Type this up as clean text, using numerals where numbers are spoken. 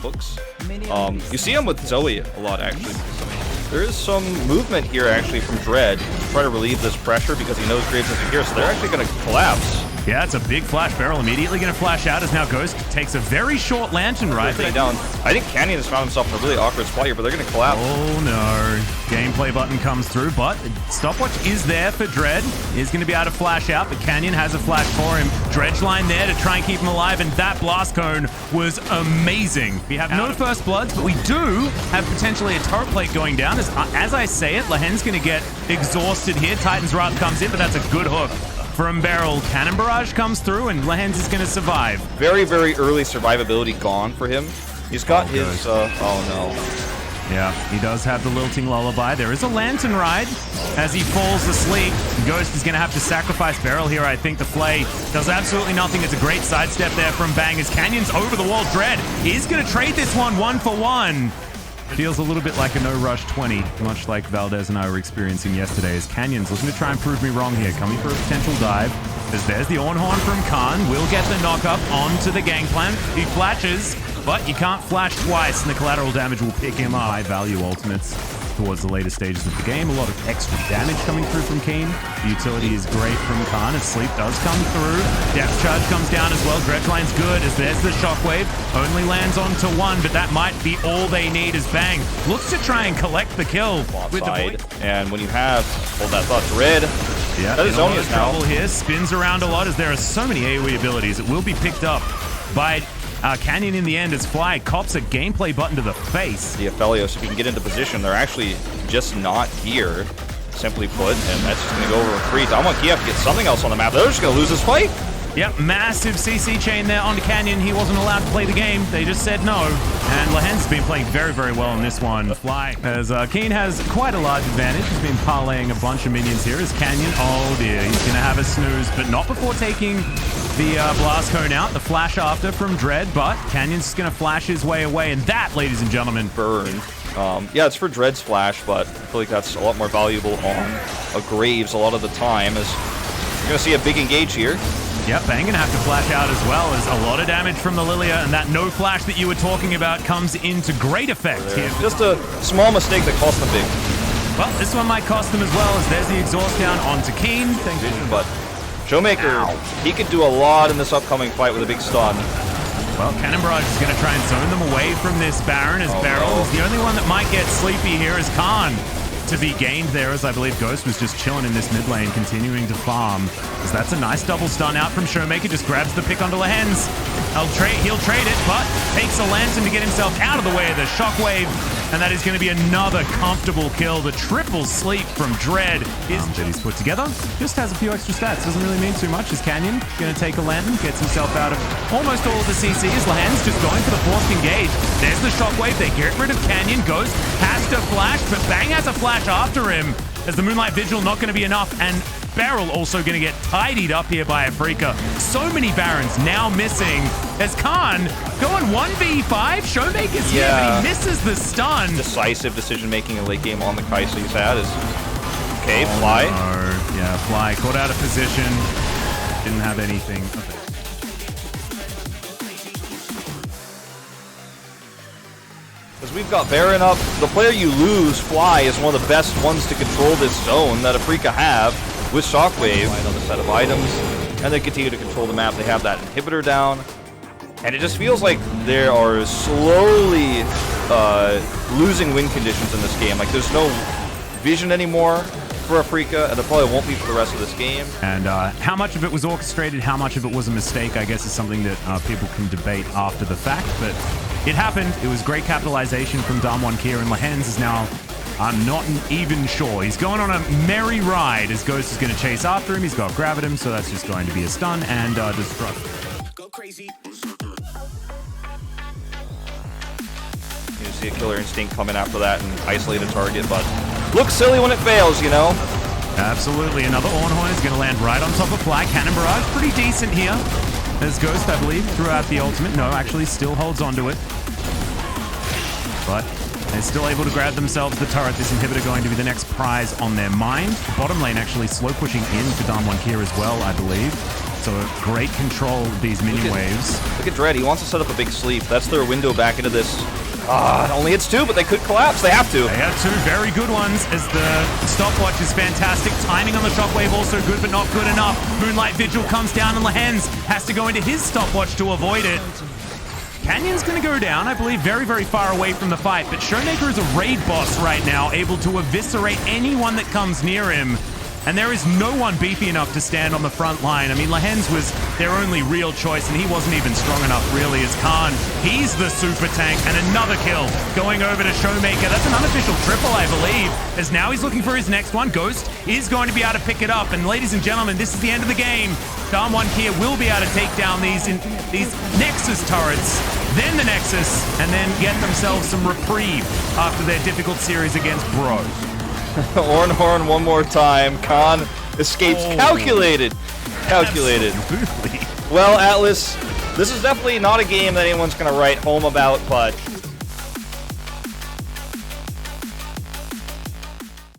Books. You see him with Zoe a lot, actually. There is some movement here, actually, from Dread to try to relieve this pressure because he knows Graves isn't here, so they're actually going to collapse. Yeah, it's a big flash. Beryl immediately going to flash out as now Ghost takes a very short lantern ride. Down. I think Canyon has found himself in a really awkward spot here, but they're going to collapse. Oh no. Gameplay button comes through, but stopwatch is there for Dread. He's going to be able to flash out, but Canyon has a flash for him. Dredge line there to try and keep him alive, and that blast cone was amazing. We have no first bloods, but we do have potentially a turret plate going down. As I say it, Lahen's going to get exhausted here. Titan's Wrath comes in, but that's a good hook from Beryl. Cannon Barrage comes through, and Lahen's is going to survive. Very, very early survivability gone for him. He's got his, oh no. Yeah, he does have the Lilting Lullaby. There is a Lantern Ride as he falls asleep. Ghost is going to have to sacrifice Beryl here. I think the Flay does absolutely nothing. It's a great sidestep there from Bang as Canyon's over the wall. Dread is going to trade this one for one. Feels a little bit like a no-rush 20, much like Valdez and I were experiencing yesterday, as Canyon's looking to try and prove me wrong here, coming for a potential dive. As there's the Ornhorn from Khan, will get the knock-up onto the gangplank. He flashes, but you can't flash twice, and the collateral damage will pick him up. High-value ultimates towards the later stages of the game. A lot of extra damage coming through from Keen. The utility is great from Khan as Sleep does come through. Depth Charge comes down as well. Dredge line's good as there's the Shockwave. Only lands onto one, but that might be all they need as Bang looks to try and collect the kill. With side. And when you have, hold that thought, Dread. Yeah, that is only trouble here. Spins around a lot as there are so many AoE abilities. It will be picked up by Canyon in the end as Fly cops a gameplay button to the face. The Aphelios, if he can get into position, they're actually just not here, simply put, and that's just going to go over a freeze. I want Kiev to get something else on the map. They're just going to lose this fight. Yep, massive CC chain there onto Canyon. He wasn't allowed to play the game. They just said no. And Lahen's been playing very, very well in this one. Fly, as Keen has quite a large advantage. He's been parlaying a bunch of minions here as Canyon. Oh dear, he's going to have a snooze, but not before taking the blast cone out. The flash after from Dread, but Canyon's just going to flash his way away. And that, ladies and gentlemen, burn. Yeah, it's for Dread's flash, but I feel like that's a lot more valuable on a Graves a lot of the time, as you're going to see a big engage here. Yep, Bang gonna have to flash out as well, as a lot of damage from the Lilia, and that no flash that you were talking about comes into great effect here. Just a small mistake that cost them big. Well, this one might cost them as well, as there's the exhaust down onto Keen. But ShowMaker, he could do a lot in this upcoming fight with a big stun. Well, Cannon Barrage is going to try and zone them away from this Baron, as Beryl is the only one that might get sleepy here is Khan. To be gained there, as I believe Ghost was just chilling in this mid lane, continuing to farm. As that's a nice double stun out from ShowMaker, just grabs the pick onto Lahen's. He'll trade it, but takes a lantern to get himself out of the way of the Shockwave, and that is going to be another comfortable kill. The triple sleep from Dread is that he's put together. Just has a few extra stats, doesn't really mean too much. As Canyon going to take a lantern, gets himself out of almost all of the CCs. Lahen's just going for the forced engage. There's the Shockwave. They get rid of Canyon. Ghost has to flash, but Bang has a flash after him, as the Moonlight Vigil not going to be enough, and Beryl also going to get tidied up here by Afrika. So many Barons now missing, as Khan going 1v5. ShowMaker's here, but he misses the stun. Decisive decision-making in late game on the Kai'Sa he's had is, okay, Fly. Yeah, Fly caught out of position. Didn't have anything. Okay. As we've got Baron up, the player you lose, Fly, is one of the best ones to control this zone that Afrika have with Shockwave on the set of items, and they continue to control the map. They have that inhibitor down, and it just feels like they are slowly losing win conditions in this game. Like, there's no vision anymore for Afrika, and there probably won't be for the rest of this game. And how much of it was orchestrated, how much of it was a mistake, I guess is something that people can debate after the fact, but it happened. It was great capitalization from Damwon Kia, and Lahen's is now, I'm not even sure. He's going on a merry ride as Ghost is going to chase after him. He's got Gravitum, so that's just going to be a stun and destruct. Go crazy. see a Killer Instinct come in after that and isolate a target, but looks silly when it fails, you know? Absolutely. Another Ornhorn is going to land right on top of Fly. Cannon Barrage, pretty decent here. As Ghost, I believe, threw out the ultimate. No, actually still holds onto it. But they're still able to grab themselves the turret. This inhibitor going to be the next prize on their mind. The bottom lane actually slow pushing in for Damwon here as well, I believe. So great control of these minion waves. Look at Dread. He wants to set up a big sleep. That's their window back into this. Only hits 2, but they could collapse. They have to. They have 2 very good ones as the stopwatch is fantastic. Timing on the shockwave also good, but not good enough. Moonlight Vigil comes down and Lehens has to go into his stopwatch to avoid it. Canyon's going to go down, I believe, very, very far away from the fight, but ShowMaker is a raid boss right now, able to eviscerate anyone that comes near him. And there is no one beefy enough to stand on the front line. I mean, Lehens was their only real choice, and he wasn't even strong enough, really, as Khan. He's the super tank, and another kill going over to ShowMaker. That's an unofficial triple, I believe, as now he's looking for his next one. Ghost is going to be able to pick it up, and ladies and gentlemen, this is the end of the game. Damwon here will be able to take down these Nexus turrets, then the Nexus, and then get themselves some reprieve after their difficult series against Bro. Ornhorn one more time. Khan escapes. Calculated. Absolutely. Well, Atlas, this is definitely not a game that anyone's going to write home about, but